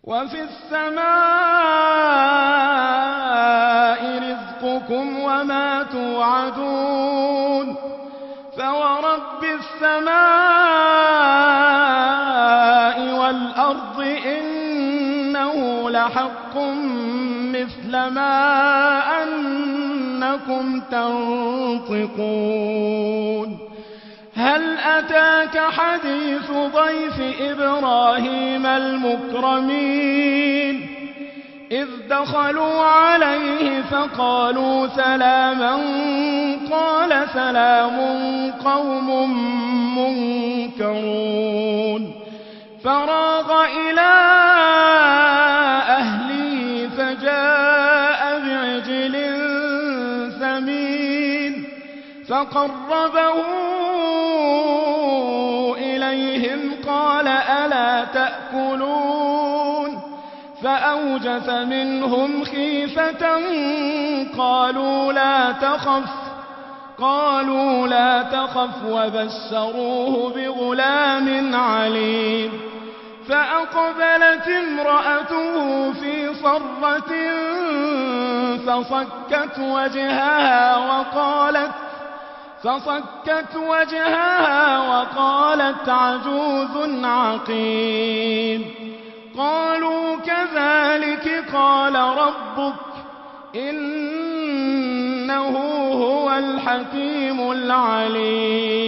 وفي السماء رزقكم وما توعدون فورب السماء والأرض إنه لحق مثل ما أنكم تنطقون هل أتاك حديث ضيف إبراهيم المكرمين إذ دخلوا عليه فقالوا سلاما قال سلام قوم منكرون فراغ إلى أهله فجاء بعجل سمين فقربه إليهم قال ألا تأكلون فأوجس منهم خيفة قالوا لا تخف وبشروه بغلام عليم فأقبلت امرأته في صرة فصكت وجهها وقالت عجوز عقيم قالوا كذلك قال ربك إنه هو الحكيم العليم